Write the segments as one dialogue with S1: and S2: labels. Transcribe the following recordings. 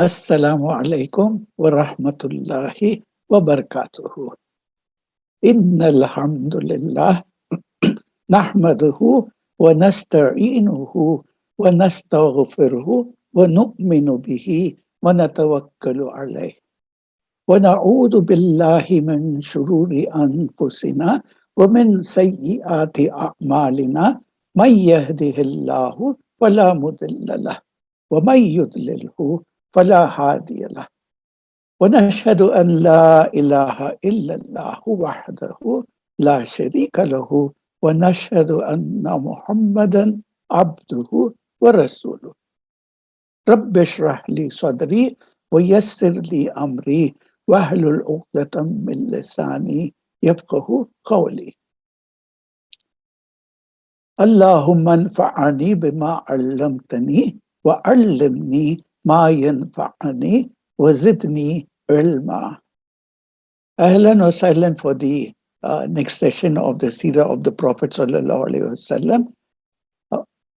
S1: Assalamu alaikum wa rahmatullahi wa barakatuhu. Innal hamdulillah nahmaduhu wa nasta'inuhu wa nastaghfiruhu wa nu'minu bihi wa natawakkalu alayh. Wa na'udhu billahi min shururi anfusina wa min sayyiati a'malina. Man yahdihillahu fala mudilla lah wa man yudlilhu فلا هادي له ونشهد أن لا إله إلا الله وحده لا شريك له ونشهد أن محمدا عبده ورسوله رب اشرح لي صدري ويسر لي أمري واحلل عقدة من لساني يفقه قولي اللهم انفعني بما علمتني وعلمني ما ينفعني وزدني علما. Ahlan wa sahlan for the next session of the Seerah of the Prophet sallallahu alaihi wasallam.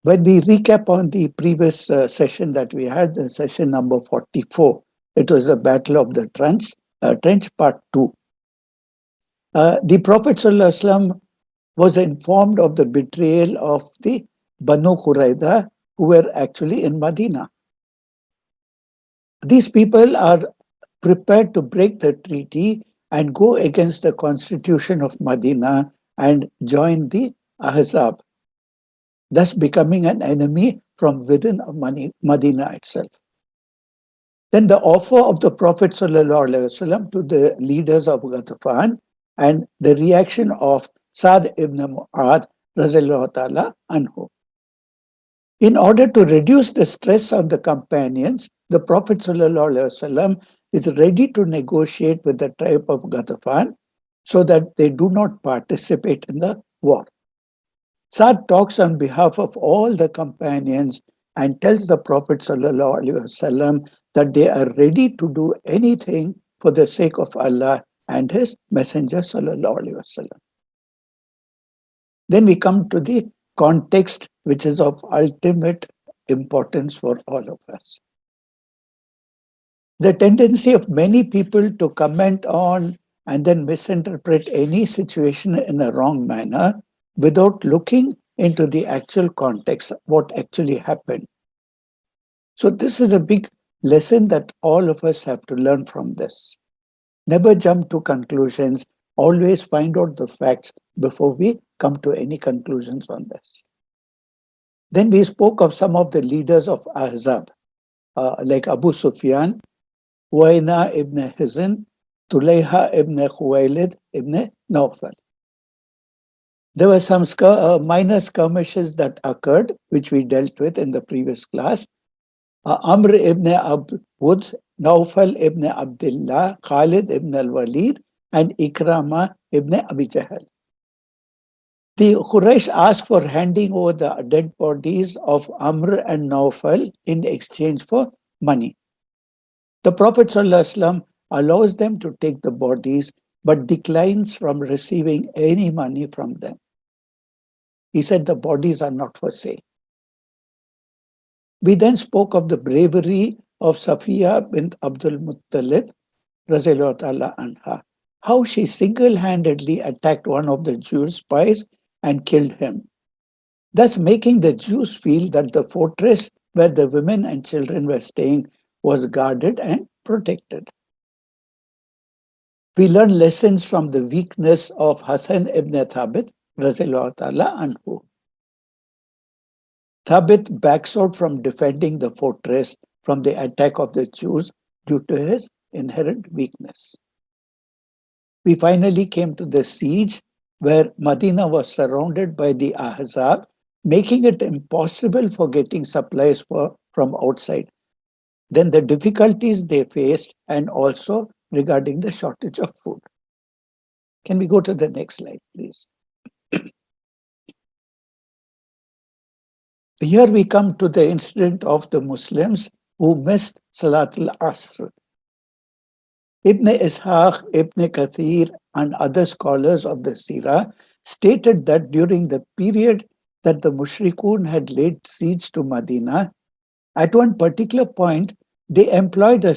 S1: When we recap on the previous session that we had, the session number 44, it was the Battle of the Trench part 2. The Prophet sallallahu alaihi wasallam was informed of the betrayal of the Banu Qurayza, who were actually in Medina. These people are prepared to break the treaty and go against the constitution of Medina and join the Ahzab, thus becoming an enemy from within Medina itself. Then the offer of the Prophet ﷺ to the leaders of Ghatafan and the reaction of Sa'd ibn Mu'adh radhiyallahu ta'ala anhu. In order to reduce the stress on the companions, the Prophet ﷺ is ready to negotiate with the tribe of Ghatafan so that they do not participate in the war. Sa'd talks on behalf of all the companions and tells the Prophet ﷺ that they are ready to do anything for the sake of Allah and His Messenger ﷺ. Then we come to the context, which is of ultimate importance for all of us. The tendency of many people to comment on and then misinterpret any situation in a wrong manner without looking into the actual context, what actually happened. So this is a big lesson that all of us have to learn from this. Never jump to conclusions. Always find out the facts before we come to any conclusions on this. Then we spoke of some of the leaders of Ahzab, like Abu Sufyan, Huwayna ibn Hizn, Tulayha ibn Khuwaylid ibn Nawfal. There were some minor skirmishes that occurred, which we dealt with in the previous class. Amr ibn Abd Wud, Nawfal ibn Abdullah, Khalid ibn al-Walid, and Ikrama ibn Abi Jahl. The Quraysh asked for handing over the dead bodies of Amr and Nawfal in exchange for money. The Prophet ﷺ allows them to take the bodies but declines from receiving any money from them. He said the bodies are not for sale. We then spoke of the bravery of Safiya bint Abdul Muttalib, radhiyallahu ta'ala anha, how she single-handedly attacked one of the Jewish spies and killed him, thus making the Jews feel that the fortress where the women and children were staying was guarded and protected. We learn lessons from the weakness of Hassan ibn Thabit, radhiyallahu ta'ala anhu. Thabit backs out from defending the fortress from the attack of the Jews due to his inherent weakness. We finally came to the siege where Medina was surrounded by the Ahzab, making it impossible for getting supplies from outside. Then the difficulties they faced, and also regarding the shortage of food. Can we go to the next slide, please? Here we come to the incident of the Muslims who missed Salat al-Asr. Ibn Ishaq, Ibn Kathir, and other scholars of the Seerah stated that during the period that the Mushrikun had laid siege to Medina, at one particular point, they employed a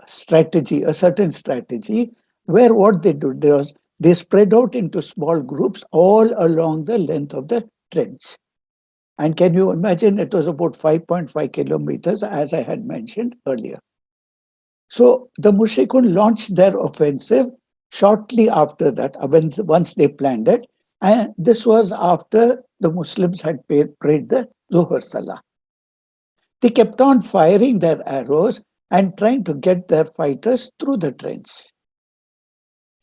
S1: strategy, a certain strategy, where what they did was they spread out into small groups all along the length of the trench. And can you imagine, it was about 5.5 kilometers, as I had mentioned earlier. So the Mushrikun launched their offensive shortly after that, once they planned it. And this was after the Muslims had prayed the Zuhr Salah. They kept on firing their arrows and trying to get their fighters through the trench.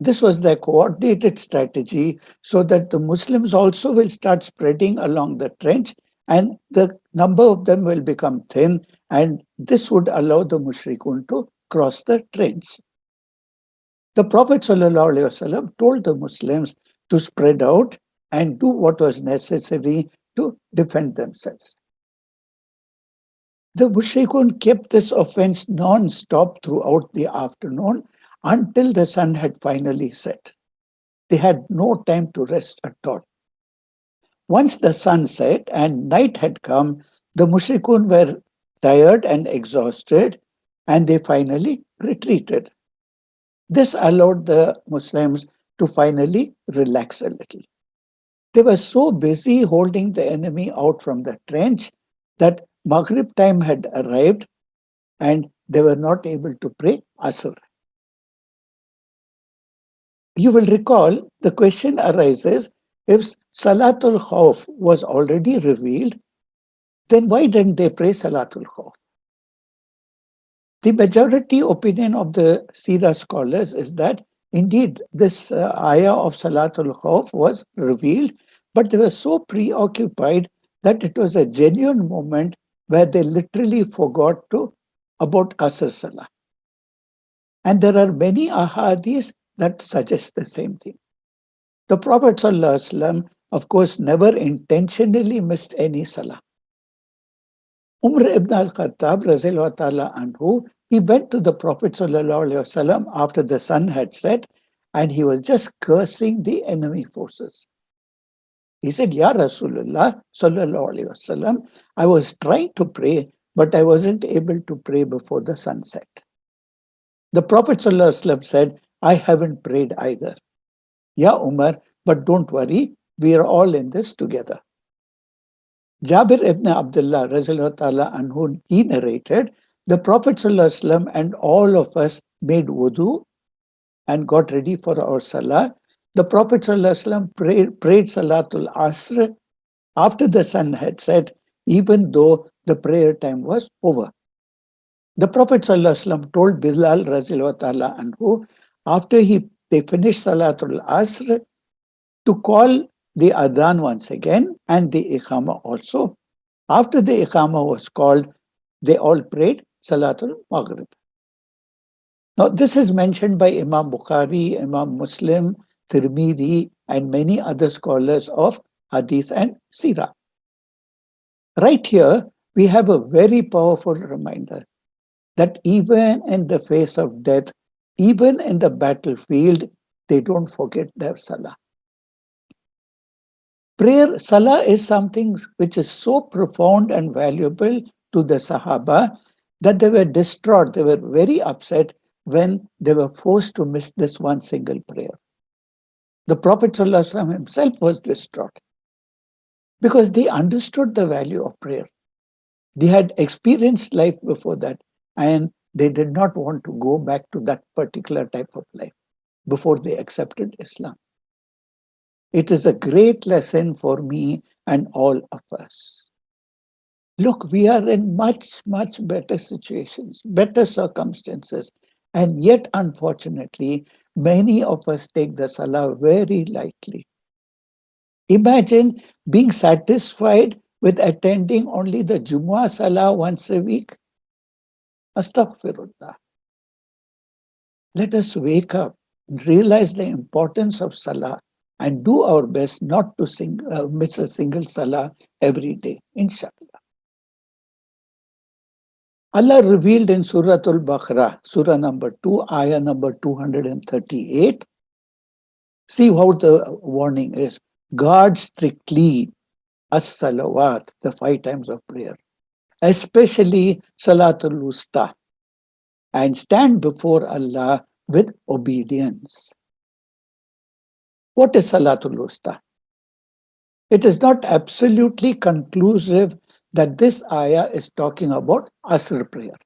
S1: This was their coordinated strategy so that the Muslims also will start spreading along the trench and the number of them will become thin, and this would allow the Mushrikun to cross the trench. The Prophet ﷺ told the Muslims to spread out and do what was necessary to defend themselves. The Mushrikun kept this offense non-stop throughout the afternoon until the sun had finally set. They had no time to rest at all. Once the sun set and night had come, the Mushrikun were tired and exhausted, and they finally retreated. This allowed the Muslims to finally relax a little. They were so busy holding the enemy out from the trench that Maghrib time had arrived and they were not able to pray Asr. You will recall the question arises, if Salatul Khawf was already revealed, then why didn't they pray Salatul Khawf? The majority opinion of the Sira scholars is that indeed this ayah of Salatul Khawf was revealed, but they were so preoccupied that it was a genuine moment where they literally forgot about Asr Salah. And there are many ahadiths that suggest the same thing. The Prophet ﷺ, of course, never intentionally missed any Salah. Umar ibn al-Khattab, anhu, he went to the Prophet ﷺ after the sun had set, and he was just cursing the enemy forces. He said, Ya Rasulullah sallallahu alayhi wasallam, I was trying to pray, but I wasn't able to pray before the sunset. The Prophet ﷺ said, I haven't prayed either. Ya Umar, but don't worry, we are all in this together. Jabir ibn Abdullah anhu, he narrated, the Prophet ﷺ and all of us made wudu and got ready for our salah. The Prophet ﷺ prayed Salatul Asr after the sun had set, even though the prayer time was over. The Prophet ﷺ told Bilal anhu, after they finished Salatul Asr, to call the adhan once again and the iqama also. After the iqama was called, they all prayed Salatul Maghrib. Now, this is mentioned by Imam Bukhari, Imam Muslim, Tirmidhi, and many other scholars of Hadith and Sirah. Right here, we have a very powerful reminder that even in the face of death, even in the battlefield, they don't forget their salah. Prayer, salah is something which is so profound and valuable to the Sahaba that they were distraught, they were very upset when they were forced to miss this one single prayer. The Prophet ﷺ himself was distraught because they understood the value of prayer. They had experienced life before that, and they did not want to go back to that particular type of life before they accepted Islam. It is a great lesson for me and all of us. Look, we are in much, much better situations, better circumstances, and yet, unfortunately, many of us take the salah very lightly. Imagine being satisfied with attending only the Jumu'ah salah once a week. Astaghfirullah. Let us wake up and realize the importance of salah and do our best not to miss a single salah every day, inshallah. Allah revealed in Surah Al-Baqarah, Surah number 2, ayah number 238. See how the warning is. Guard strictly as-salawat, the 5 times of prayer, especially Salatul Wusta. and stand before Allah with obedience. What is Salatul Wusta? It is not absolutely conclusive that this ayah is talking about Asr prayer.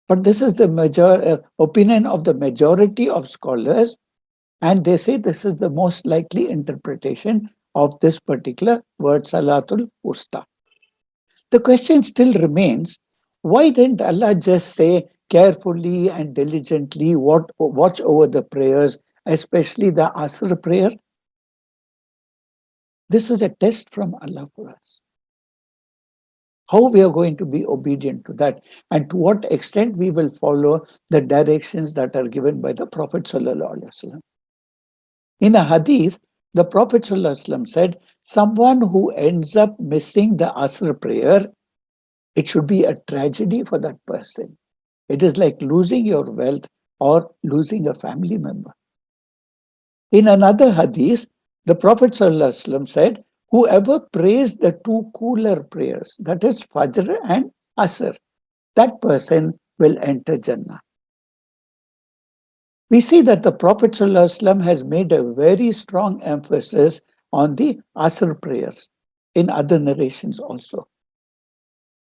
S1: But this is the opinion of the majority of scholars, and they say this is the most likely interpretation of this particular word, Salatul Wusta. The question still remains, why didn't Allah just say carefully and diligently watch over the prayers, especially the Asr prayer? This is a test from Allah for us. How we are going to be obedient to that, and to what extent we will follow the directions that are given by the Prophet ﷺ. In a hadith, the Prophet ﷺ said, someone who ends up missing the Asr prayer, it should be a tragedy for that person. It is like losing your wealth or losing a family member. In another hadith, the Prophet ﷺ said, whoever prays the two cooler prayers, that is Fajr and Asr, that person will enter Jannah. We see that the Prophet ﷺ has made a very strong emphasis on the Asr prayers in other narrations also.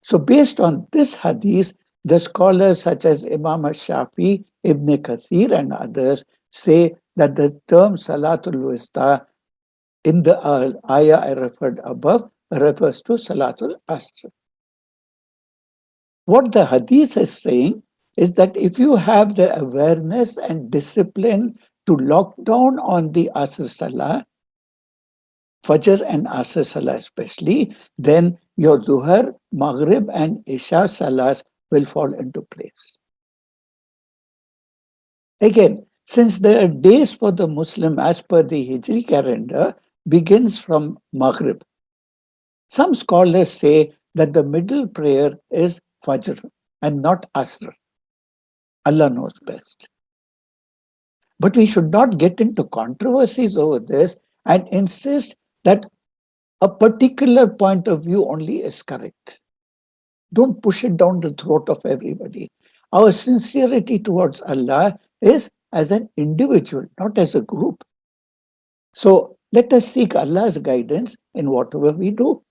S1: So based on this hadith, the scholars such as Imam al-Shafi, Ibn Kathir and others say that the term Salatul Wusta in the ayah I referred above refers to Salatul Asr. What the hadith is saying is that if you have the awareness and discipline to lock down on the Asr Salah, Fajr and Asr Salah especially, then your Duhar, Maghrib and Isha Salahs will fall into place. Again, since there are days for the Muslim as per the Hijri calendar begins from Maghrib, some scholars say that the middle prayer is Fajr and not Asr. Allah knows best. But we should not get into controversies over this and insist that a particular point of view only is correct. Don't push it down the throat of everybody. Our sincerity towards Allah is as an individual, not as a group. So let us seek Allah's guidance in whatever we do.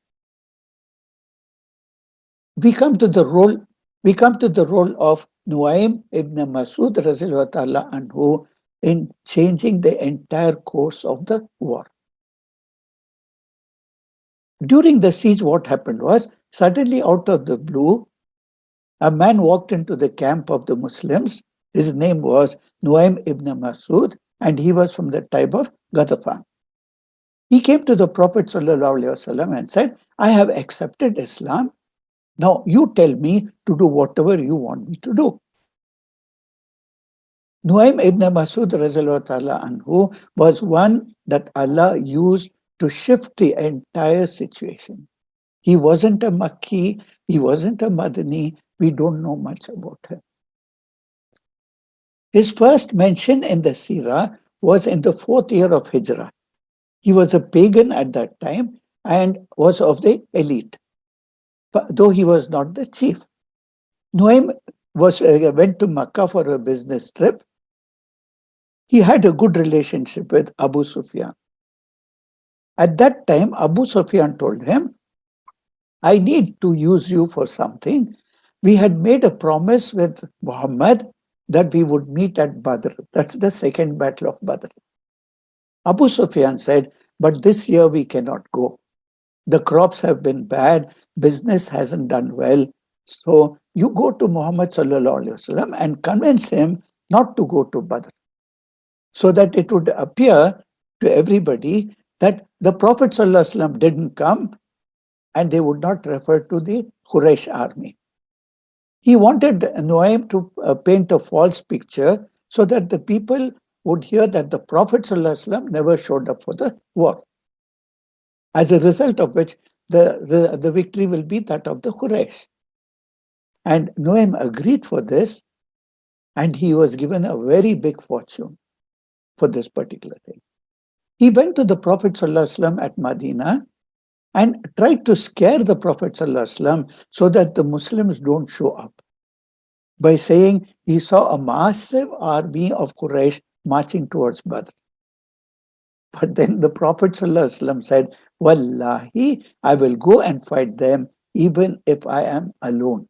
S1: We come to the role of Nuaym ibn Masud Razilullah Ta'ala anhu in changing the entire course of the war. During the siege, what happened was, suddenly out of the blue, a man walked into the camp of the Muslims. His name was Nuaym ibn Masud, and he was from the tribe of Ghatafan. He came to the Prophet ﷺ and said, I have accepted Islam. Now you tell me to do whatever you want me to do. Nuaym ibn Masud anhu was one that Allah used to shift the entire situation. He wasn't a Makki, he wasn't a Madani, we don't know much about him. His first mention in the Sirah was in the 4th year of Hijrah. He was a pagan at that time and was of the elite, though he was not the chief. Nuaym went to Makkah for a business trip. He had a good relationship with Abu Sufyan. At that time, Abu Sufyan told him, I need to use you for something. We had made a promise with Muhammad that we would meet at Badr. That's the second battle of Badr. Abu Sufyan said, but this year we cannot go. The crops have been bad, business hasn't done well. So you go to Muhammad sallallahu alaihi wasallam and convince him not to go to Badr, so that it would appear to everybody that the Prophet sallallahu alaihi wasallam didn't come and they would not refer to the Quraysh army. He wanted Nuaym to paint a false picture so that the people would hear that the Prophet ﷺ never showed up for the war. As a result of which, the victory will be that of the Quraysh. And Nuaym agreed for this, and he was given a very big fortune for this particular thing. He went to the Prophet ﷺ at Medina and tried to scare the Prophet ﷺ so that the Muslims don't show up. by saying he saw a massive army of Quraysh marching towards Badr. But then the Prophet ﷺ said, Wallahi, I will go and fight them even if I am alone.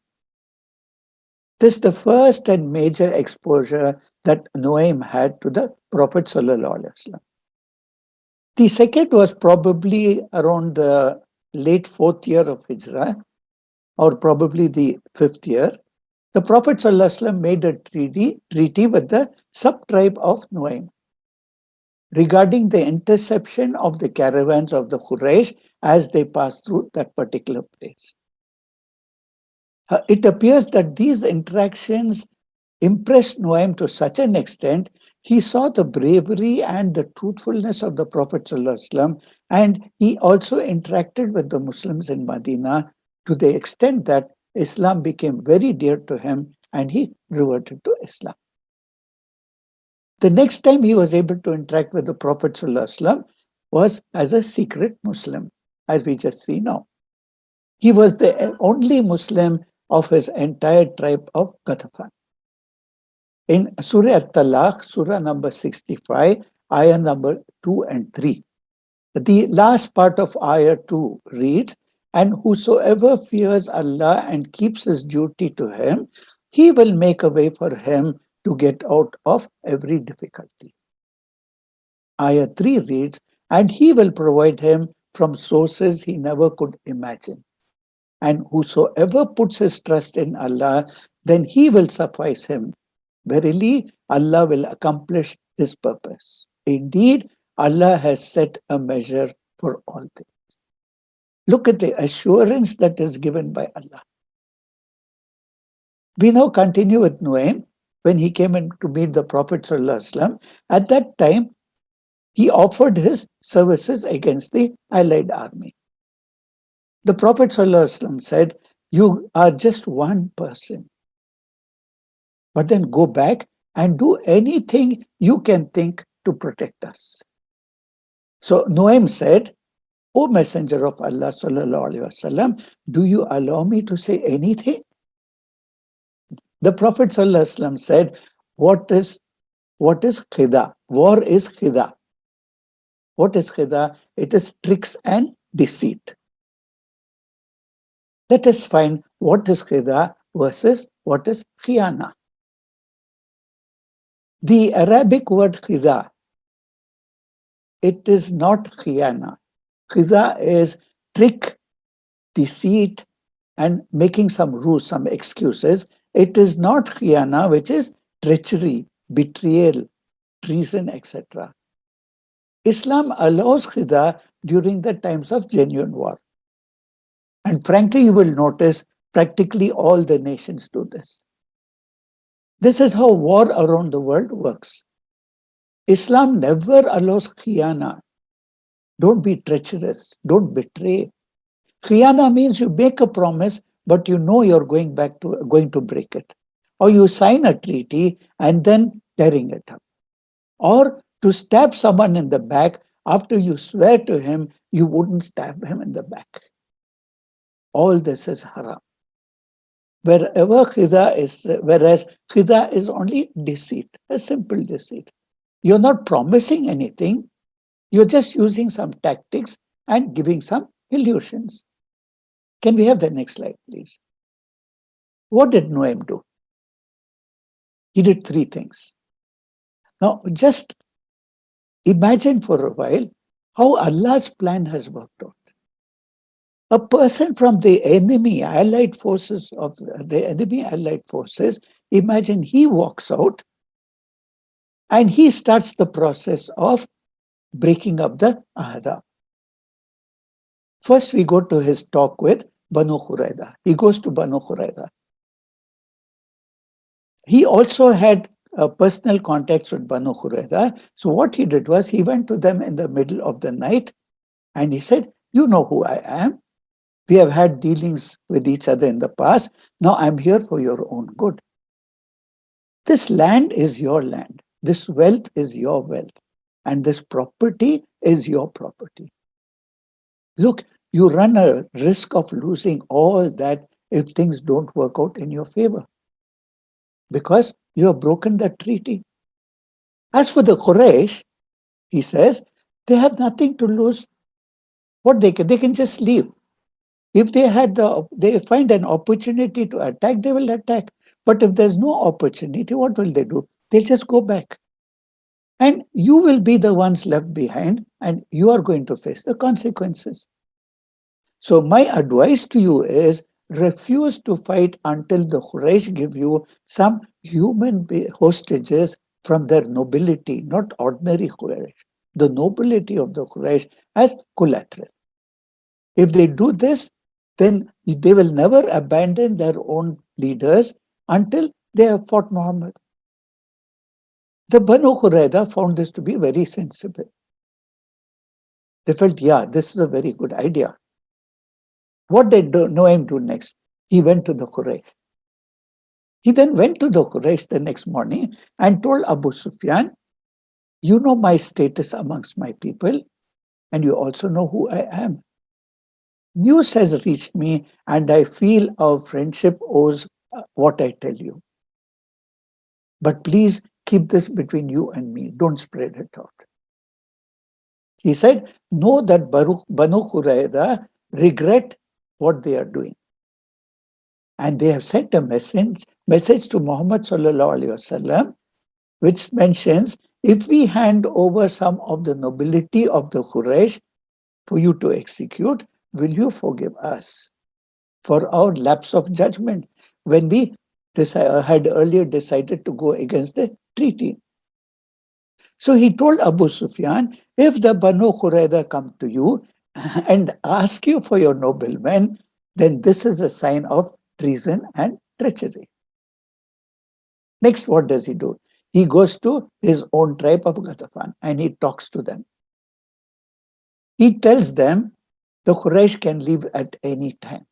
S1: This is the first and major exposure that Nuaym had to the Prophet ﷺ. The second was probably around the late fourth year of Hijrah, or probably the fifth year. The Prophet ﷺ made a treaty with the sub-tribe of Nuaym regarding the interception of the caravans of the Quraysh as they passed through that particular place. It appears that these interactions impressed Nuaym to such an extent, he saw the bravery and the truthfulness of the Prophet ﷺ, and he also interacted with the Muslims in Medina to the extent that Islam became very dear to him and he reverted to Islam. The next time he was able to interact with the Prophet ﷺ was as a secret Muslim, as we just see now. He was the only Muslim of his entire tribe of Ghatafan. In Surah At-Talaq, Surah number 65, Ayah number 2 and 3, the last part of Ayah 2 reads, and whosoever fears Allah and keeps his duty to him, he will make a way for him to get out of every difficulty. Ayah 3 reads, and he will provide him from sources he never could imagine. And whosoever puts his trust in Allah, then he will suffice him. Verily, Allah will accomplish his purpose. Indeed, Allah has set a measure for all things. Look at the assurance that is given by Allah. We now continue with Nuaym. When he came in to meet the Prophet ﷺ, at that time, he offered his services against the allied army. The Prophet ﷺ said, you are just one person, but then go back and do anything you can think to protect us. So Nuaym said, O Messenger of Allah sallallahu alaihi wasallam, do you allow me to say anything? The Prophet sallallahu alaihi wasallam said, what is khida? War is khida. What is khida? It is tricks and deceit. Let us find what is khida versus what is khiyana. The Arabic word khida, it is not khiyana. Khida is trick, deceit, and making some rules, some excuses. It is not khiyana, which is treachery, betrayal, treason, etc. Islam allows khida during the times of genuine war. And frankly, you will notice practically all the nations do this. This is how war around the world works. Islam never allows khiyana. Don't be treacherous. Don't betray. Khiyana means you make a promise, but you know you're going to break it. Or you sign a treaty and then tearing it up. Or to stab someone in the back after you swear to him you wouldn't stab him in the back. All this is haram. Whereas khida is only deceit, a simple deceit. You're not promising anything. You're just using some tactics and giving some illusions. Can we have the next slide, please? What did Nuaym do? He did three things. Now, just imagine for a while how Allah's plan has worked out. A person from the enemy allied forces, imagine he walks out and he starts the process of breaking up the Ahzab. First, we go to his talk with Banu Qurayza. He goes to Banu Qurayza. He also had personal contacts with Banu Qurayza. So what he did was he went to them in the middle of the night and he said, you know who I am. We have had dealings with each other in the past. Now I'm here for your own good. This land is your land. This wealth is your wealth. And this property is your property. Look, you run a risk of losing all that if things don't work out in your favor. because you have broken the treaty. As for the Quraysh, he says, they have nothing to lose. What they can just leave. If they find an opportunity to attack, they will attack. But if there's no opportunity, what will they do? They'll just go back. And you will be the ones left behind, and you are going to face the consequences. So my advice to you is refuse to fight until the Quraysh give you some hostages from their nobility, not ordinary Quraysh. The nobility of the Quraysh as collateral. If they do this, then they will never abandon their own leaders until they have fought Muhammad. The Banu Qurayza found this to be very sensible. They felt, yeah, this is a very good idea. What did Noaim do next? He went to the Quraysh. He then went to the Quraysh the next morning and told Abu Sufyan, you know my status amongst my people, and you also know who I am. News has reached me, and I feel our friendship owes what I tell you. But please keep this between you and me. Don't spread it out. He said, know that Banu Qurayza regret what they are doing. And they have sent a message to Muhammad sallallahu alaihi wasallam, which mentions, if we hand over some of the nobility of the Quraysh for you to execute, will you forgive us for our lapse of judgment when we had earlier decided to go against the treaty? So he told Abu Sufyan, if the Banu Qurayza come to you and ask you for your noblemen, then this is a sign of treason and treachery. Next, what does he do? He goes to his own tribe of Ghatafan and he talks to them. He tells them the Quraysh can leave at any time.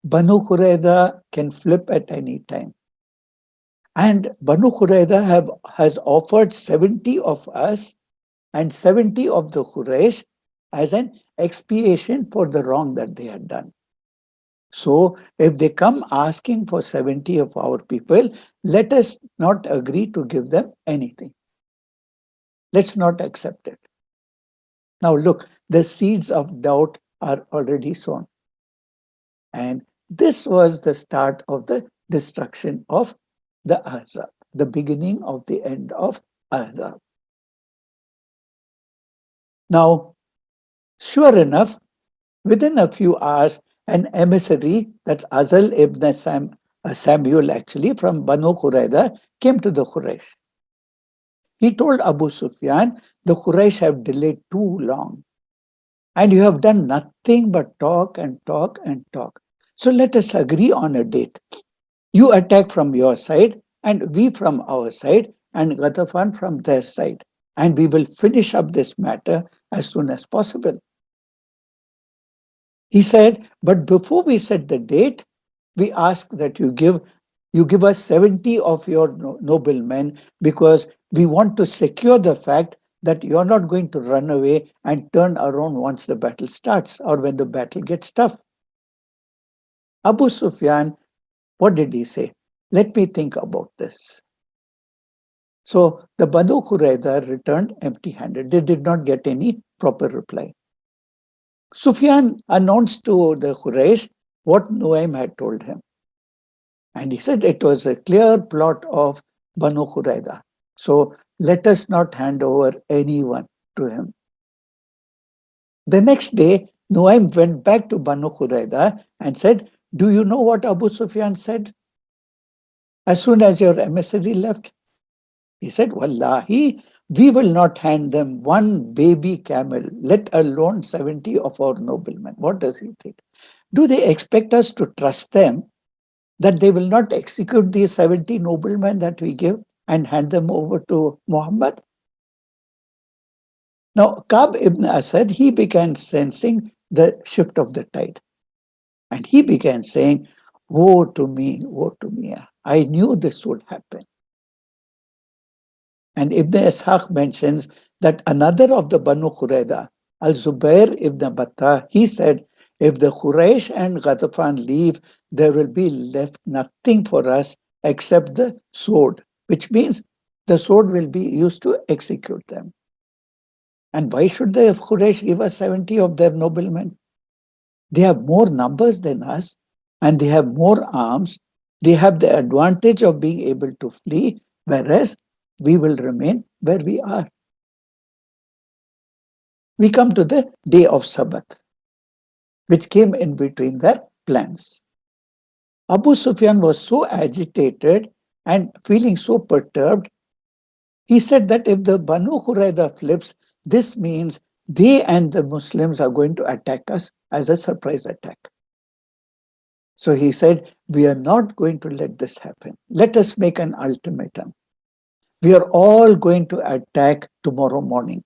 S1: Banu Qurayza can flip at any time. And Banu Qurayza has offered 70 of us and 70 of the Quraysh as an expiation for the wrong that they had done. So if they come asking for 70 of our people, let us not agree to give them anything. Let's not accept it. Now look, the seeds of doubt are already sown. And this was the start of the destruction of the Ahzab, the beginning of the end of Ahzab. Now, sure enough, within a few hours, an emissary, that's Azal ibn Samuel actually, from Banu Qurayza, came to the Quraysh. He told Abu Sufyan, the Quraysh have delayed too long, and you have done nothing but talk and talk and talk. So let us agree on a date. You attack from your side, and we from our side, and Ghatafan from their side. And we will finish up this matter as soon as possible. He said, but before we set the date, we ask that you give us 70 of your noblemen, because we want to secure the fact that you're not going to run away and turn around once the battle starts or when the battle gets tough. Abu Sufyan, what did he say? Let me think about this. So the Banu Qurayza returned empty-handed. They did not get any proper reply. Sufyan announced to the Quraysh what Nuaym had told him. And he said it was a clear plot of Banu Qurayza. So let us not hand over anyone to him. The next day, Nuaym went back to Banu Qurayza and said, do you know what Abu Sufyan said? As soon as your emissary left, he said, Wallahi, we will not hand them one baby camel, let alone 70 of our noblemen. What does he think? Do they expect us to trust them that they will not execute these 70 noblemen that we give and hand them over to Muhammad? Now, Ka'b ibn Asad, he began sensing the shift of the tide. And he began saying, woe to me, woe to me. I knew this would happen. And Ibn Ishaq mentions that another of the Banu Qurayza, Al-Zubair ibn Battah, he said, if the Quraysh and Ghatafan leave, there will be left nothing for us except the sword, which means the sword will be used to execute them. And why should the Quraysh give us 70 of their noblemen? They have more numbers than us and they have more arms. They have the advantage of being able to flee, whereas we will remain where we are. We come to the day of Sabbath, which came in between their plans. Abu Sufyan was so agitated and feeling so perturbed, he said that if the Banu Qurayza flips, this means they and the Muslims are going to attack us as a surprise attack. So he said, we are not going to let this happen. Let us make an ultimatum. We are all going to attack tomorrow morning.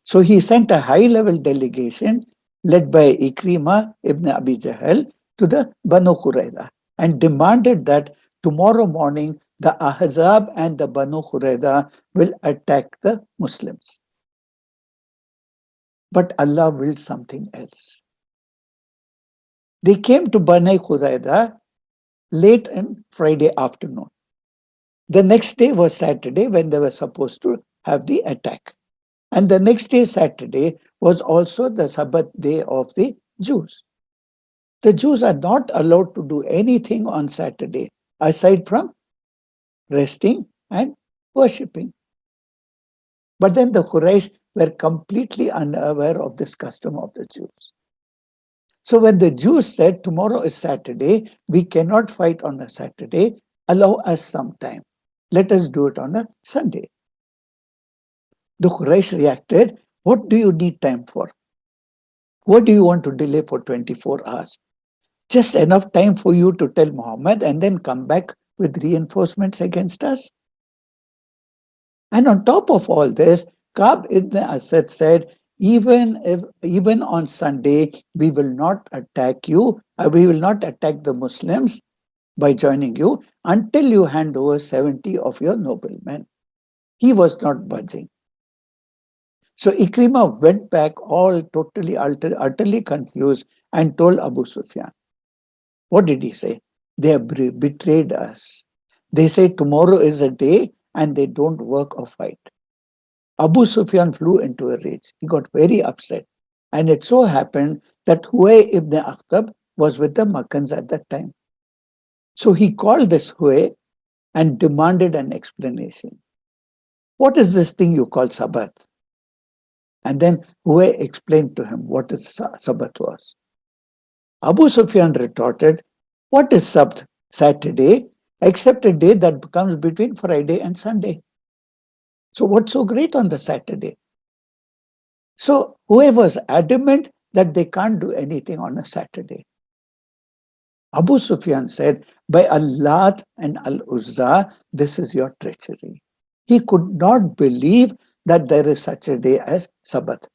S1: So he sent a high-level delegation led by Ikrimah ibn Abi Jahl to the Banu Qurayza and demanded that tomorrow morning the Ahzab and the Banu Qurayza will attack the Muslims. But Allah willed something else. They came to Banu Qurayza late in Friday afternoon. The next day was Saturday when they were supposed to have the attack. And the next day, Saturday, was also the Sabbath day of the Jews. The Jews are not allowed to do anything on Saturday aside from resting and worshipping. But then the Quraysh were completely unaware of this custom of the Jews. So when the Jews said, tomorrow is Saturday, we cannot fight on a Saturday, allow us some time. Let us do it on a Sunday. The Quraysh reacted, what do you need time for? What do you want to delay for 24 hours? Just enough time for you to tell Muhammad and then come back with reinforcements against us? And on top of all this, Ka'b ibn Asad said, even on Sunday, we will not attack you, we will not attack the Muslims by joining you until you hand over 70 of your noblemen. He was not budging. So Ikrimah went back all totally, utterly confused and told Abu Sufyan. What did he say? They have betrayed us. They say tomorrow is a day and they don't work or fight. Abu Sufyan flew into a rage. He got very upset. And it so happened that Huay ibn Akhtab was with the Makkans at that time. So he called this Huay and demanded an explanation. What is this thing you call Sabbath? And then Huay explained to him what is Sabbath was. Abu Sufyan retorted, what is Sabbath, Saturday, except a day that comes between Friday and Sunday? So what's so great on the Saturday? So Huay was adamant that they can't do anything on a Saturday. Abu Sufyan said, by Al-Lat and Al-Uzza, this is your treachery. He could not believe that there is such a day as Sabbath.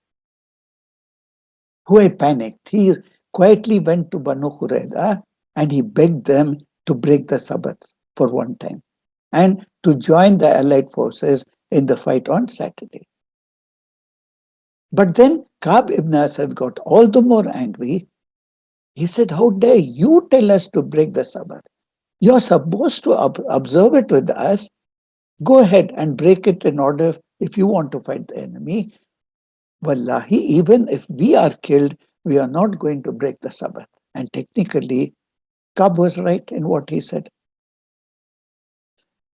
S1: Huay panicked. He quietly went to Banu Qurayza and he begged them to break the Sabbath for one time and to join the allied forces in the fight on Saturday. But then Ka'b ibn Asad got all the more angry. He said, how dare you tell us to break the Sabbath? You're supposed to observe it with us. Go ahead and break it in order if you want to fight the enemy. Wallahi, even if we are killed, we are not going to break the Sabbath. And technically, Ka'b was right in what he said.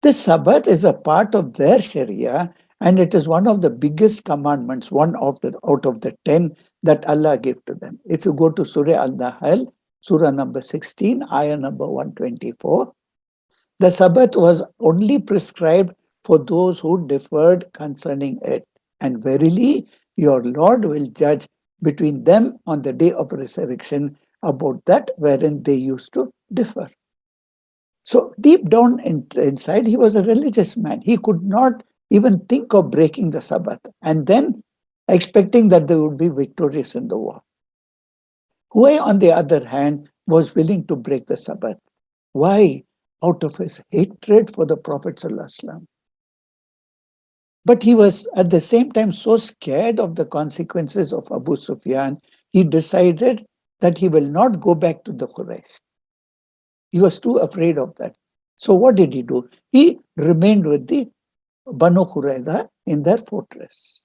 S1: The Sabbath is a part of their Sharia, and it is one of the biggest commandments, one of out of the 10 that Allah gave to them. If you go to Surah Al-Nahl, Surah number 16, ayah number 124, the Sabbath was only prescribed for those who differed concerning it. And verily, your Lord will judge between them on the day of resurrection about that wherein they used to differ. So deep down inside, he was a religious man. He could not even think of breaking the Sabbath and then expecting that they would be victorious in the war. Huay, on the other hand, was willing to break the Sabbath. Why? Out of his hatred for the Prophet ﷺ. But he was at the same time so scared of the consequences of Abu Sufyan, he decided that he will not go back to the Quraysh. He was too afraid of that. So what did he do? He remained with the Banu Qurayza in their fortress.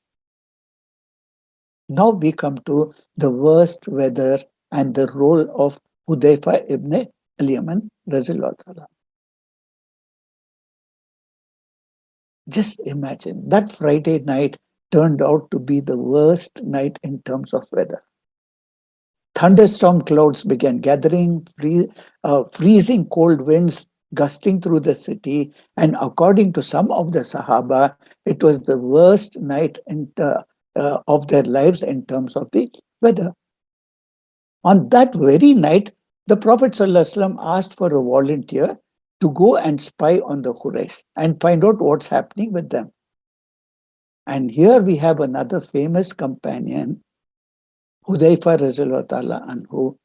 S1: Now we come to the worst weather and the role of Hudayfa ibn al-Yaman Razilullah Ta'ala. Just imagine that Friday night turned out to be the worst night in terms of weather. Thunderstorm clouds began gathering, freezing cold winds gusting through the city, and according to some of the Sahaba, it was the worst night of their lives in terms of the weather. On that very night, the Prophet ﷺ asked for a volunteer to go and spy on the Quraysh and find out what's happening with them. And here we have another famous companion, Hudayfa Razilullah Ta'ala Anhu.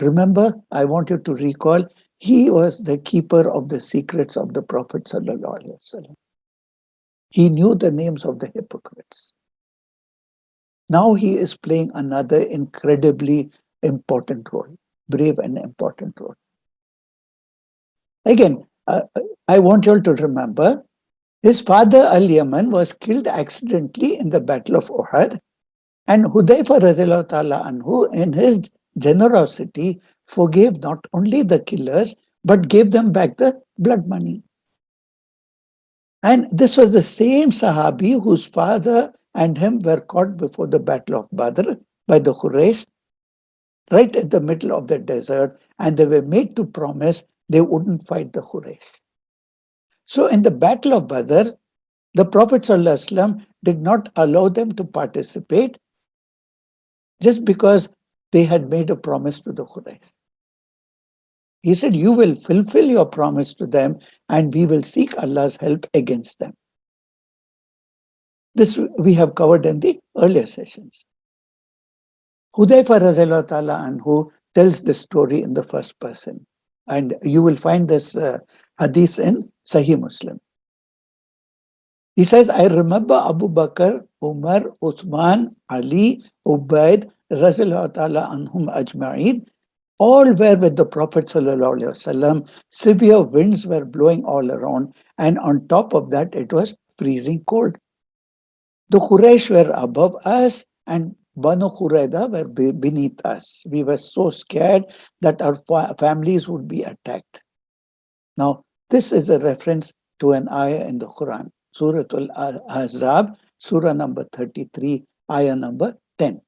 S1: Remember, I want you to recall, he was the keeper of the secrets of the Prophet Sallallahu Alaihi Wasallam. He knew the names of the hypocrites. Now he is playing another incredibly important role, brave and important role. Again, I want you all to remember, his father Al-Yaman was killed accidentally in the Battle of Uhud, and Hudayfa Razilullah Ta'ala Anhu, in his generosity, forgave not only the killers, but gave them back the blood money. And this was the same Sahabi whose father and him were caught before the Battle of Badr by the Quraysh, right in the middle of the desert, and they were made to promise they wouldn't fight the Quraysh. So in the Battle of Badr, the Prophet ﷺ did not allow them to participate just because they had made a promise to the Quraysh. He said, you will fulfill your promise to them and we will seek Allah's help against them. This we have covered in the earlier sessions. Hudayfa Razilullah Ta'ala Anhu tells this story in the first person. And you will find this hadith in Sahih Muslim. He says, I remember Abu Bakr, Umar, Uthman, Ali, Ubaid, Razilullah Ta'ala Anhum Ajma'in, all were with the Prophet Sallallahu Alaihi Wasallam. Severe winds were blowing all around, and on top of that, it was freezing cold. The Quraysh were above us, and Banu Qurayza were beneath us. We were so scared that our families would be attacked. Now, this is a reference to an ayah in the Quran, Surah Al-Ahzab, Surah number 33, ayah number 10.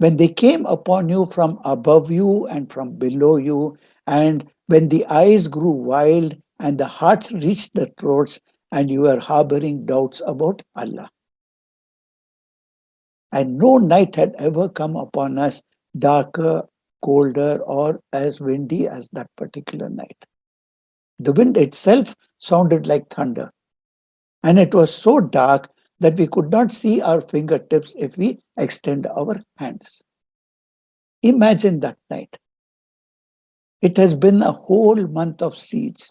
S1: When they came upon you from above you and from below you, and when the eyes grew wild and the hearts reached the throats, and you were harboring doubts about Allah. And no night had ever come upon us darker, colder, or as windy as that particular night. The wind itself sounded like thunder. And it was so dark that we could not see our fingertips if we extend our hands. Imagine that night. It has been a whole month of siege.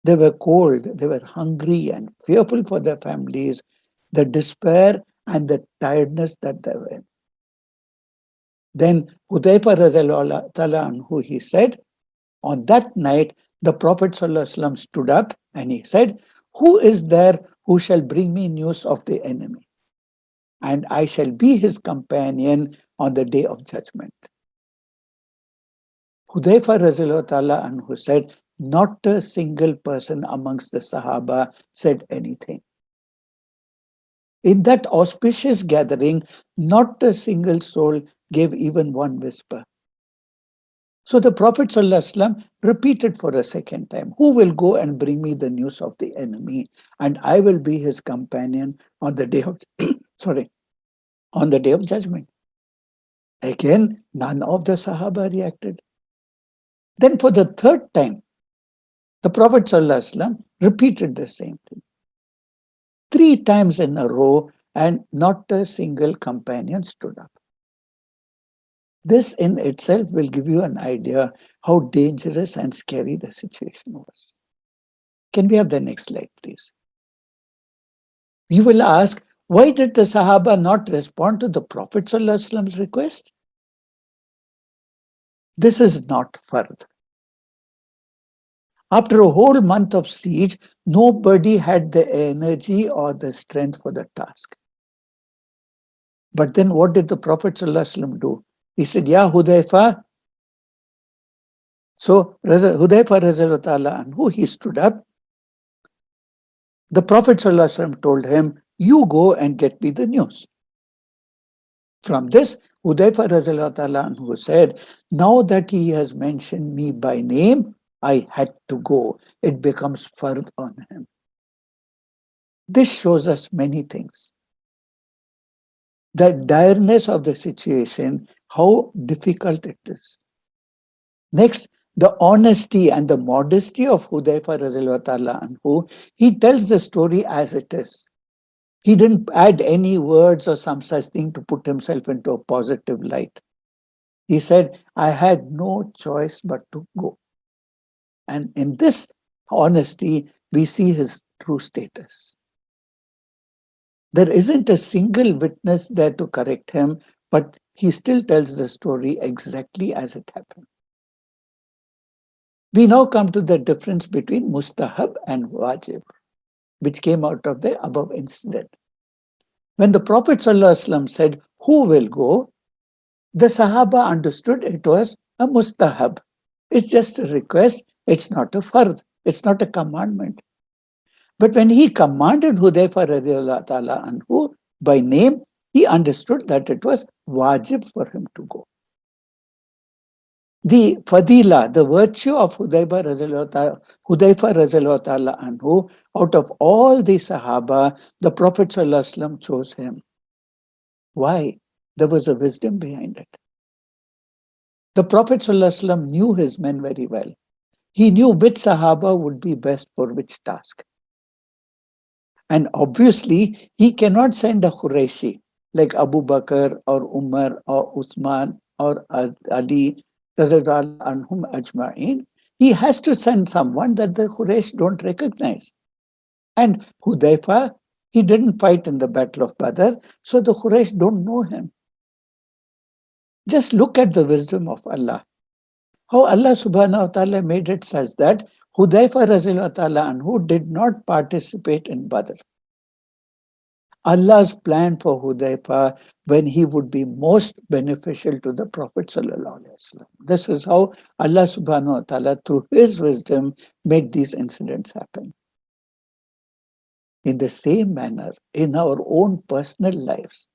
S1: They were cold, they were hungry and fearful for their families, the despair and the tiredness that they were in. Then Hudayfa Razilullah Ta'ala Anhu, he said, on that night, the Prophet ﷺ stood up and he said, who is there who shall bring me news of the enemy? And I shall be his companion on the day of judgment. Hudayfa Razilullah Ta'ala Anhu said, not a single person amongst the Sahaba said anything. In that auspicious gathering, not a single soul gave even one whisper. So the Prophet ﷺ repeated for a second time, who will go and bring me the news of the enemy? And I will be his companion on the day of, on the day of judgment. Again, none of the Sahaba reacted. Then for the third time, the Prophet ﷺ repeated the same thing. 3 times in a row, and not a single companion stood up. This in itself will give you an idea how dangerous and scary the situation was. Can we have the next slide, please? You will ask, why did the Sahaba not respond to the Prophet ﷺ's request? This is not fard. After a whole month of siege, nobody had the energy or the strength for the task. But then what did the Prophet ﷺ do? He said, Ya Hudayfa. So Hudayfa anhu, he stood up. The Prophet ﷺ told him, you go and get me the news. From this, Hudayfa anhu said, now that he has mentioned me by name, I had to go. It becomes fard on him. This shows us many things. The direness of the situation, how difficult it is. Next, the honesty and the modesty of Hudayfa anhu, he tells the story as it is. He didn't add any words or some such thing to put himself into a positive light. He said, I had no choice but to go. And in this honesty, we see his true status. There isn't a single witness there to correct him, but he still tells the story exactly as it happened. We now come to the difference between mustahab and wajib, which came out of the above incident. When the Prophet ﷺ said, who will go? The Sahaba understood it was a mustahab. It's just a request. It's not a fard. It's not a commandment. But when he commanded Hudayfa radiallahu ta'ala anhu by name, he understood that it was wajib for him to go. The fadila, the virtue of Hudayfa radiallahu ta'ala anhu, out of all the Sahaba, the Prophet ﷺ chose him. Why? There was a wisdom behind it. The Prophet ﷺ knew his men very well. He knew which Sahaba would be best for which task. And obviously, he cannot send a Qurayshi like Abu Bakr or Umar or Uthman or Ali, anhum ajma'in. He has to send someone that the Quraysh don't recognize. And Hudayfa, he didn't fight in the Battle of Badr, so the Quraysh don't know him. Just look at the wisdom of Allah. How Allah subhanahu wa ta'ala made it such that Hudayfa radiallahu ta'ala anhu did not participate in Badr. Allah's plan for Hudayfa when he would be most beneficial to the Prophet sallallahu alaihi wasallam. This is how Allah subhanahu wa ta'ala through his wisdom made these incidents happen. In the same manner, in our own personal lives,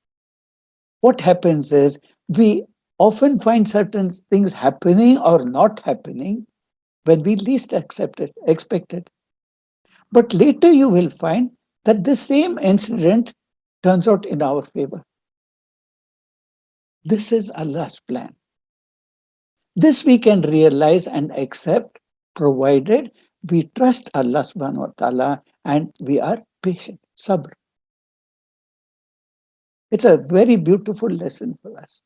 S1: what happens is we often find certain things happening or not happening when we least expect it. But later you will find that the same incident turns out in our favor. This is Allah's plan. This we can realize and accept provided we trust Allah subhanahu wa ta'ala and we are patient, sabr. It's a very beautiful lesson for us.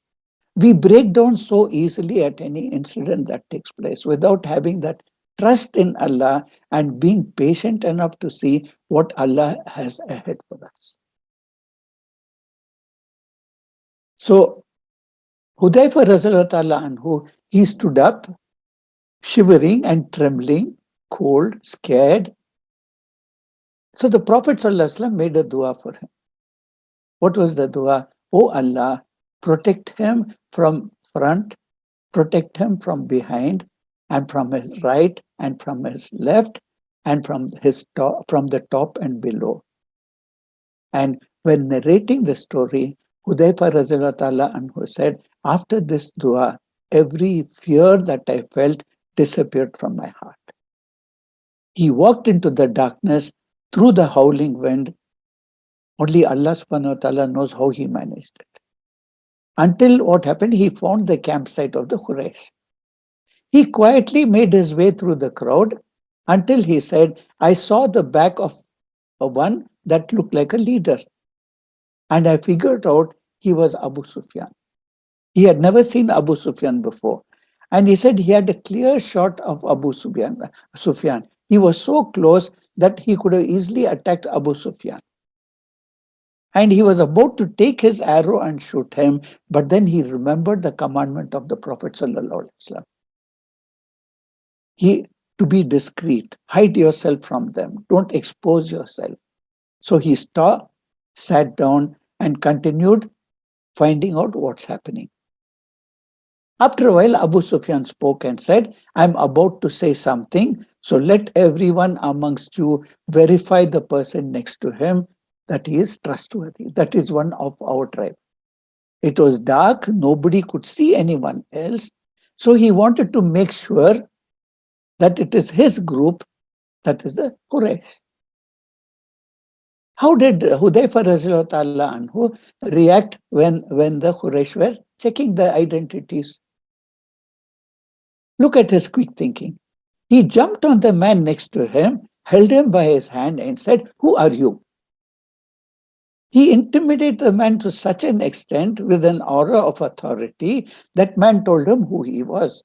S1: We break down so easily at any incident that takes place without having that trust in Allah and being patient enough to see what Allah has ahead for us. So, Hudayfa radiallahu ta'ala anhu, he stood up, shivering and trembling, cold, scared. So the Prophet sallallahu alaihi wasallam made a dua for him. What was the dua? Oh Allah, protect him from front, protect him from behind, and from his right, and from his left, and from the top and below. And when narrating the story, Hudayfa radiallahu ta'ala anhu said, after this dua, every fear that I felt disappeared from my heart. He walked into the darkness through the howling wind. Only Allah subhanahu wa ta'ala knows how he managed it. Until what happened, he found the campsite of the Quraysh. He quietly made his way through the crowd until he said, I saw the back of one that looked like a leader. And I figured out he was Abu Sufyan. He had never seen Abu Sufyan before. And he said he had a clear shot of Abu Sufyan. He was so close that he could have easily attacked Abu Sufyan. And he was about to take his arrow and shoot him, but then he remembered the commandment of the Prophet sallallahu alaihi wasallam. to be discreet. Hide yourself from them. Don't expose yourself. So he stopped, sat down, and continued finding out what's happening. After a while, Abu Sufyan spoke and said, I'm about to say something, so let everyone amongst you verify the person next to him that he is trustworthy. That is one of our tribe. It was dark, nobody could see anyone else. So he wanted to make sure that it is his group, that is the Quraysh. How did Hudayfa Radiallahu Ta'ala anhu react when the Quraysh were checking the identities? Look at his quick thinking. He jumped on the man next to him, held him by his hand, and said, Who are you? He intimidated the man to such an extent with an aura of authority that man told him who he was.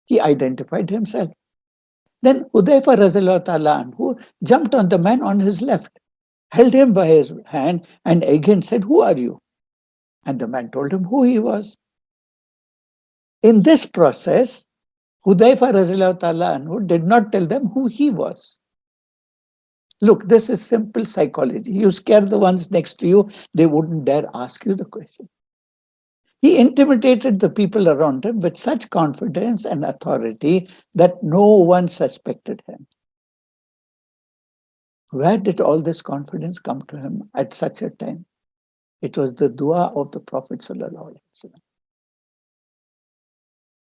S1: He identified himself. Then Hudayfa Radiallahu Ta'ala anhu jumped on the man on his left, held him by his hand, and again said, Who are you? And the man told him who he was. In this process, Hudayfa Radiallahu Ta'ala anhu did not tell them who he was. Look, this is simple psychology. You scare the ones next to you, they wouldn't dare ask you the question. He intimidated the people around him with such confidence and authority that no one suspected him. Where did all this confidence come to him at such a time? It was the dua of the Prophet ﷺ.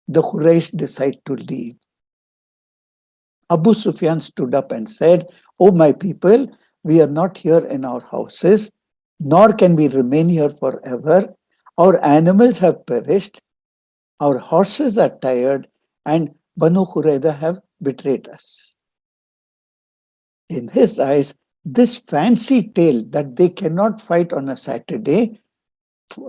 S1: The Quraysh decided to leave. Abu Sufyan stood up and said, Oh my people, we are not here in our houses, nor can we remain here forever. Our animals have perished, our horses are tired, and Banu Qurayza have betrayed us. In his eyes, this fancy tale that they cannot fight on a Saturday,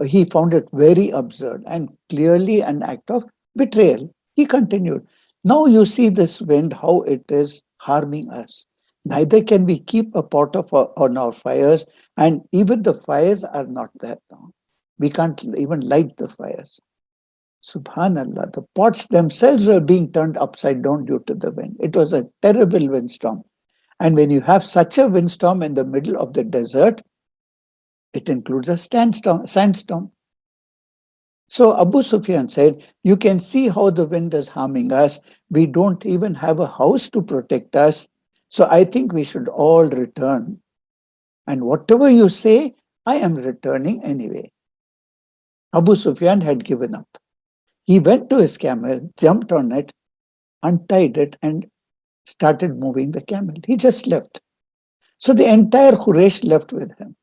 S1: he found it very absurd and clearly an act of betrayal. He continued, Now you see this wind, how it is harming us. Neither can we keep a pot on our fires, and even the fires are not there now. We can't even light the fires. Subhanallah, the pots themselves were being turned upside down due to the wind. It was a terrible windstorm. And when you have such a windstorm in the middle of the desert, it includes a sandstorm. So Abu Sufyan said, You can see how the wind is harming us. We don't even have a house to protect us. So I think we should all return. And whatever you say, I am returning anyway. Abu Sufyan had given up. He went to his camel, jumped on it, untied it, and started moving the camel. He just left. So the entire Quraysh left with him.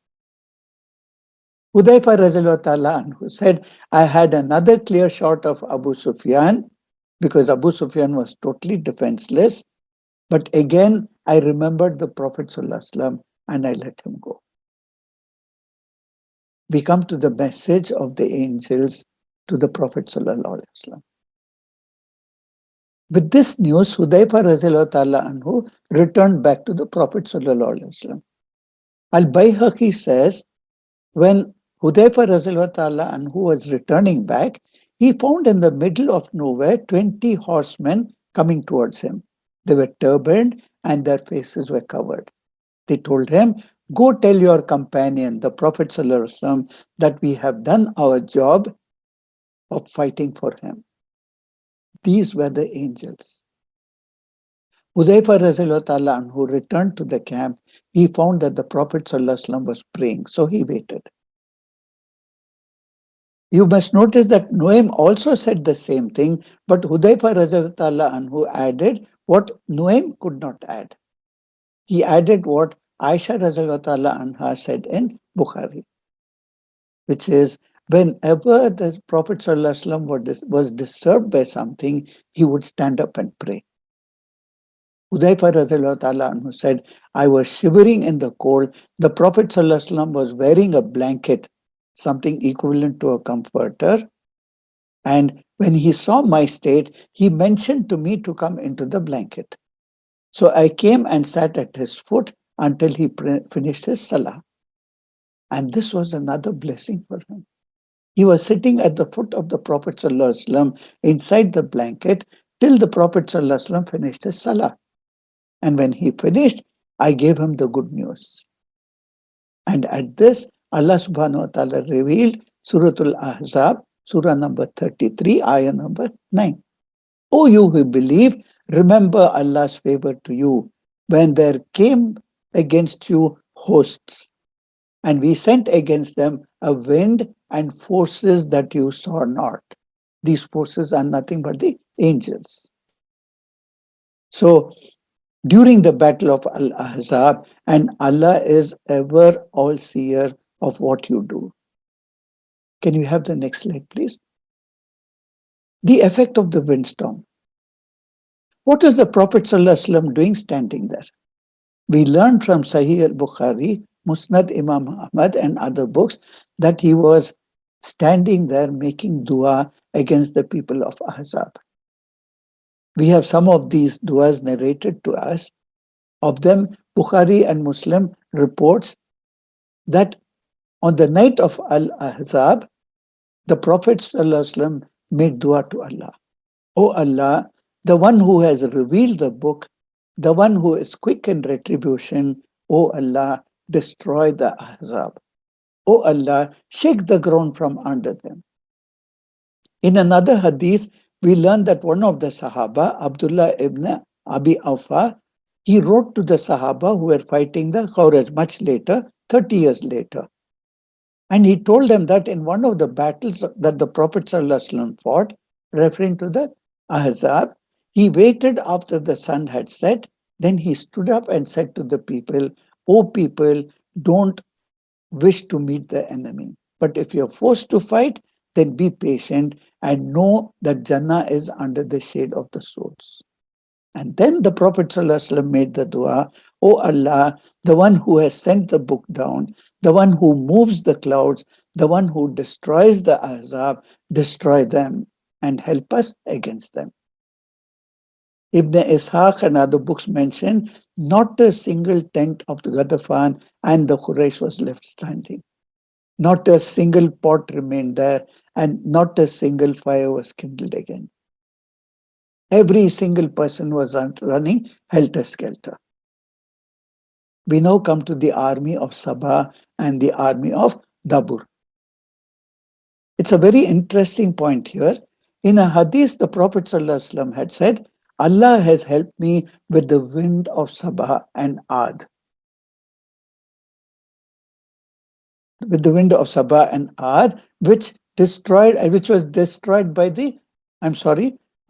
S1: Hudayfa Radiallahu Ta'ala anhu said, I had another clear shot of Abu Sufyan because Abu Sufyan was totally defenseless. But again, I remembered the Prophet ﷺ and I let him go. We come to the message of the angels to the Prophet ﷺ. With this news, Hudayfa Radiallahu Ta'ala anhu returned back to the Prophet ﷺ. Al-Bayhaqi says, when Hudayfa Radiallahu Ta'ala anhu was returning back, he found in the middle of nowhere 20 horsemen coming towards him. They were turbaned and their faces were covered. They told him, Go tell your companion, the Prophet ﷺ, that we have done our job of fighting for him. These were the angels. Hudayfa Radiallahu Ta'ala anhu returned to the camp. He found that the Prophet ﷺ was praying, so he waited. You must notice that Nuaym also said the same thing, but Hudayfa Radiallahu Ta'ala anhu added what Nuaym could not add. He added what Aisha Radiallahu Ta'ala anha said in Bukhari, which is, whenever the Prophet ﷺ was disturbed by something, he would stand up and pray. Hudayfa Radiallahu Ta'ala anhu said, I was shivering in the cold. The Prophet ﷺ was wearing a blanket, something equivalent to a comforter. And when he saw my state, he mentioned to me to come into the blanket. So I came and sat at his foot until he finished his salah. And this was another blessing for him. He was sitting at the foot of the Prophet ﷺ inside the blanket till the Prophet ﷺ finished his salah. And when he finished, I gave him the good news. And at this, Allah subhanahu wa ta'ala revealed Suratul Ahzab, Surah number 33, ayah number 9. O you who believe, remember Allah's favor to you when there came against you hosts, and we sent against them a wind and forces that you saw not. These forces are nothing but the angels. So during the battle of Al Ahzab, and Allah is ever all seer of what you do. Can you have the next slide, please? The effect of the windstorm. What was the Prophet ﷺ doing standing there? We learn from Sahih al-Bukhari, Musnad Imam Ahmad, and other books that he was standing there making dua against the people of Ahzab. We have some of these duas narrated to us. Of them, Bukhari and Muslim reports that on the night of Al-Ahzab, the Prophet ﷺ made dua to Allah. O Allah, the one who has revealed the book, the one who is quick in retribution, O Allah, destroy the Ahzab. O Allah, shake the ground from under them. In another hadith, we learn that one of the Sahaba, Abdullah ibn Abi Awfa, he wrote to the Sahaba who were fighting the Khawraj much later, 30 years later. And he told them that in one of the battles that the Prophet ﷺ fought, referring to the Ahzab, he waited after the sun had set. Then he stood up and said to the people, O people, don't wish to meet the enemy. But if you're forced to fight, then be patient and know that Jannah is under the shade of the swords. And then the Prophet ﷺ made the dua, O Allah, the one who has sent the book down, the one who moves the clouds, the one who destroys the Ahzab, destroy them and help us against them. Ibn Ishaq and other books mention not a single tent of the Ghatafan and the Quraysh was left standing. Not a single pot remained there, and not a single fire was kindled again. Every single person was running helter-skelter. We now come to the army of Sabah and the army of Dabur. It's a very interesting point here. In a hadith, the Prophet ﷺ had said, Allah has helped me with the wind of Sabah and Ad. With the wind of Sabah and Ad, which was destroyed by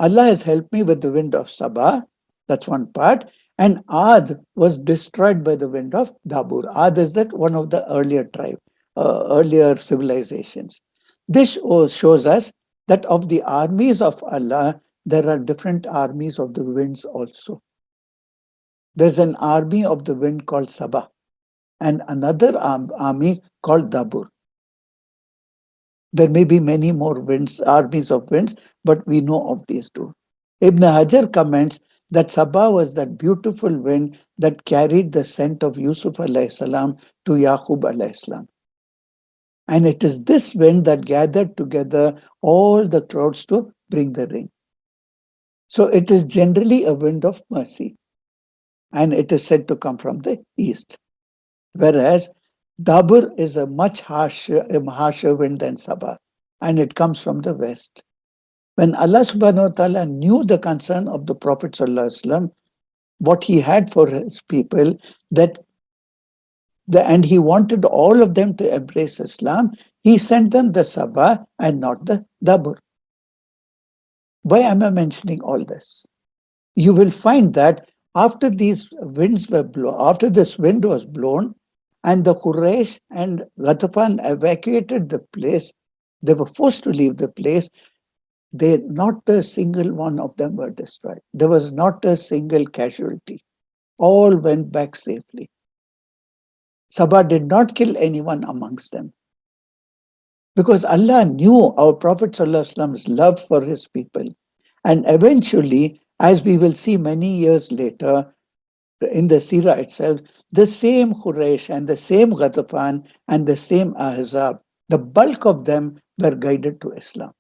S1: Allah has helped me with the wind of Sabah. That's one part. And Ad was destroyed by the wind of Dabur. Ad is that one of the earlier civilizations. This shows us that of the armies of Allah, there are different armies of the winds also. There's an army of the wind called Sabah and another army called Dabur. There may be many more armies of winds, but we know of these two. Ibn Hajar comments that Sabah was that beautiful wind that carried the scent of Yusuf alayhi salam to Yaqub alayhi salam. And it is this wind that gathered together all the clouds to bring the rain. So it is generally a wind of mercy. And it is said to come from the east. Whereas Dabur is a much harsher wind than Sabah, and it comes from the west. When Allah subhanahu wa ta'ala knew the concern of the Prophet sallallahu alaihi wasallam, what he had for his people, and he wanted all of them to embrace Islam, he sent them the Sabah and not the Dabur. Why am I mentioning all this? You will find that after these winds were blown, after this wind was blown, and the Quraysh and Ghatafan evacuated the place, they were forced to leave the place. Not a single one of them were destroyed. There was not a single casualty. All went back safely. Sabah did not kill anyone amongst them. Because Allah knew our Prophet ﷺ's love for his people. And eventually, as we will see many years later, in the Sirah itself, the same Quraysh and the same Ghatafan and the same Ahzab, the bulk of them were guided to Islam.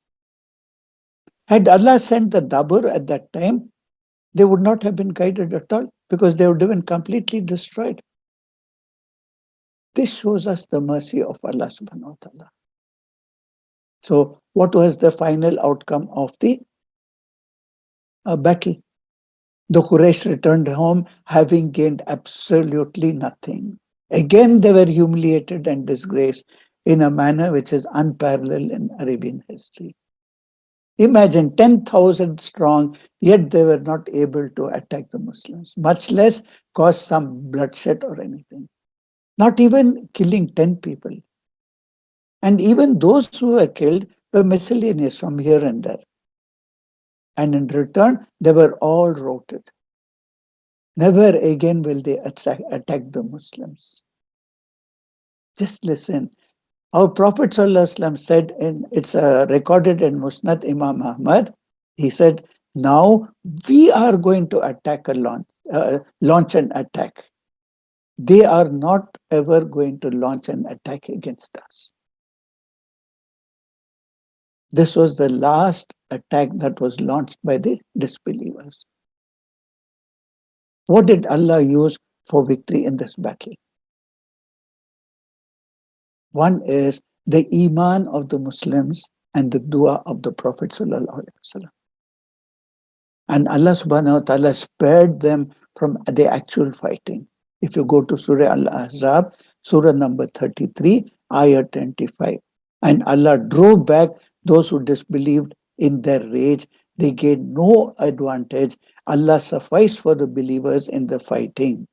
S1: Had Allah sent the Dabur at that time, they would not have been guided at all. because they would have been completely destroyed. This shows us the mercy of Allah subhanahu wa ta'ala. So, what was the final outcome of the battle? The Quraysh returned home having gained absolutely nothing. Again, they were humiliated and disgraced in a manner which is unparalleled in Arabian history. Imagine 10,000 strong, yet they were not able to attack the Muslims, much less cause some bloodshed or anything. Not even killing 10 people. And even those who were killed were miscellaneous from here and there. And in return, they were all routed. Never again will they attack the Muslims. Just listen. Our Prophet ﷺ said, it's recorded in Musnad Imam Ahmad, he said, now we are going to launch an attack. They are not ever going to launch an attack against us. This was the last attack that was launched by the disbelievers. What did Allah use for victory in this battle? One is the Iman of the Muslims and the dua of the Prophet ﷺ. And Allah subhanahu wa ta'ala spared them from the actual fighting. If you go to Surah Al-Ahzab, Surah number 33, Ayah 25. And Allah drove back those who disbelieved in their rage. They gained no advantage. Allah sufficed for the believers in the fighting.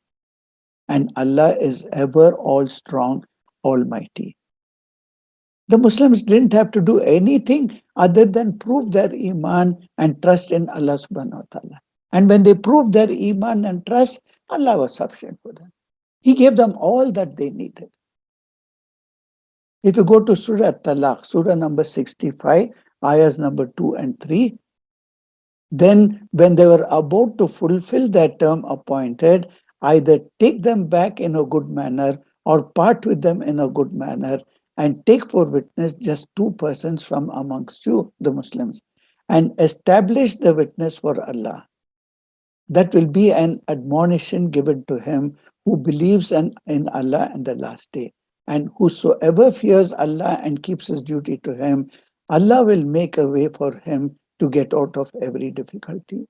S1: And Allah is ever all strong, almighty. The Muslims didn't have to do anything other than prove their Iman and trust in Allah subhanahu wa ta'ala. And when they proved their Iman and trust, Allah was sufficient for them. He gave them all that they needed. If you go to Surah Talaq, Surah number 65, ayahs number 2 and 3, then when they were about to fulfill their term appointed, either take them back in a good manner or part with them in a good manner, and take for witness just 2 persons from amongst you, the Muslims, and establish the witness for Allah. That will be an admonition given to him who believes in Allah and the last day. And whosoever fears Allah and keeps his duty to him, Allah will make a way for him to get out of every difficulty.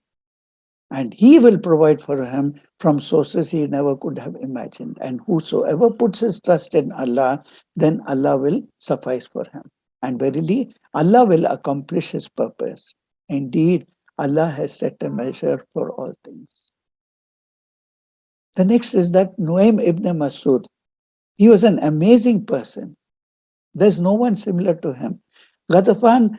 S1: And he will provide for him from sources he never could have imagined. And whosoever puts his trust in Allah, then Allah will suffice for him. And verily, Allah will accomplish his purpose. Indeed, Allah has set a measure for all things. The next is that Nuaym ibn Masud. He was an amazing person. There's no one similar to him. Ghatafan,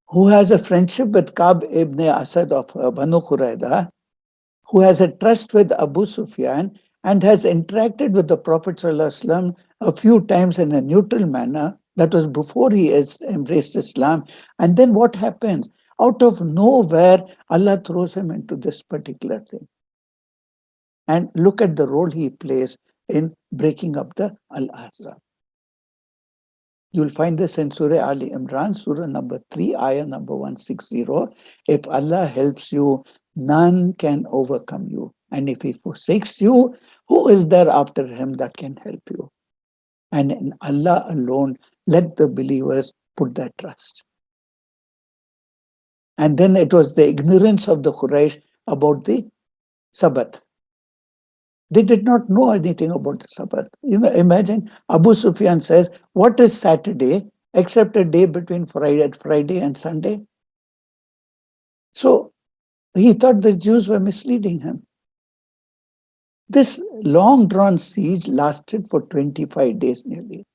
S1: who has a friendship with Ka'b ibn Asad of Banu Qurayza, who has a trust with Abu Sufyan and has interacted with the Prophet ﷺ a few times in a neutral manner. That was before he embraced Islam. And then what happens? Out of nowhere, Allah throws him into this particular thing. And look at the role he plays in breaking up the Al-Ahzab. You'll find this in Surah Ali Imran, Surah number 3, ayah number 160. If Allah helps you, none can overcome you. And if he forsakes you, who is there after him that can help you? And in Allah alone, let the believers put their trust. And then it was the ignorance of the Quraysh about the Sabbath. They did not know anything about the Sabbath. Imagine Abu Sufyan says, what is Saturday except a day between Friday and Sunday? So he thought the Jews were misleading him. This long drawn siege lasted for 25 days nearly.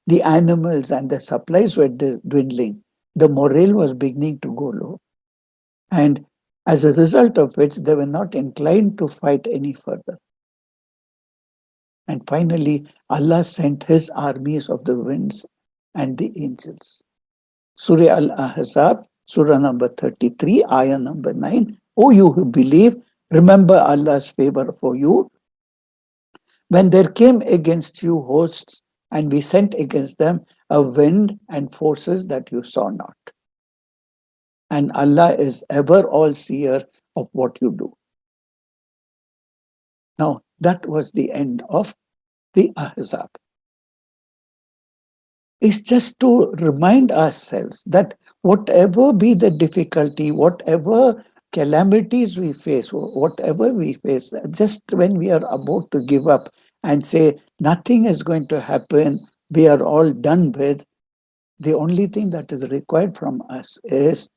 S1: The animals and the supplies were dwindling. The morale was beginning to go low. And as a result of which, they were not inclined to fight any further. And finally, Allah sent his armies of the winds and the angels. Surah Al-Ahzab, Surah number 33, ayah number 9. O you who believe, remember Allah's favor for you. When there came against you hosts, and we sent against them a wind and forces that you saw not. And Allah is ever all seer of what you do. Now, that was the end of the Ahzab. It's just to remind ourselves that whatever be the difficulty, whatever calamities we face, whatever we face, just when we are about to give up and say nothing is going to happen, we are all done with, the only thing that is required from us is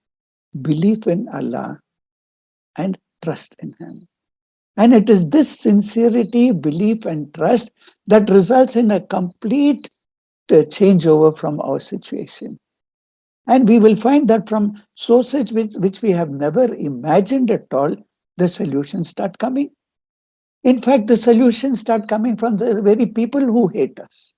S1: belief in Allah and trust in Him. And it is this sincerity, belief, and trust that results in a complete changeover from our situation. And we will find that from sources which we have never imagined at all, the solutions start coming. In fact, the solutions start coming from the very people who hate us.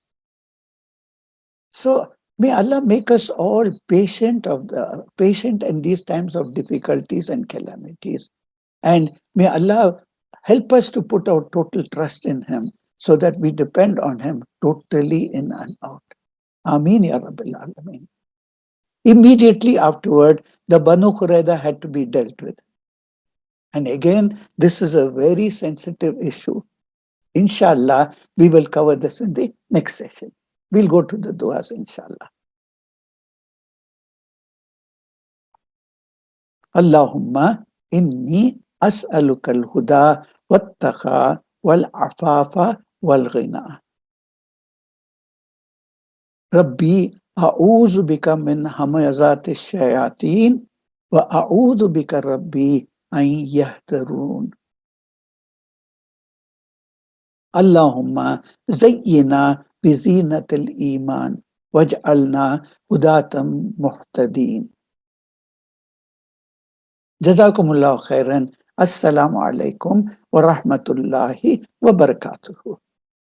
S1: So may Allah make us all patient in these times of difficulties and calamities. And may Allah help us to put our total trust in Him so that we depend on Him totally in and out. Ameen Ya Rabbil Alameen. Immediately afterward, the Banu Qurayza had to be dealt with. And again, this is a very sensitive issue. Inshallah, we will cover this in the next session. We'll go to the du'as, inshallah. Allahumma inni as'aluka al-huda wat-taqa wal-afafa wal-ghina. Rabbi a'udhu bika min hamazati shayateen wa a'udhu bika rabbi an yahdarun. Allahumma zayyina bizinatil iman waj'alna hudatam muhtadin. Jazakumullahu khairan. Assalamu alaikum wa rahmatullahi wa barakatuhu.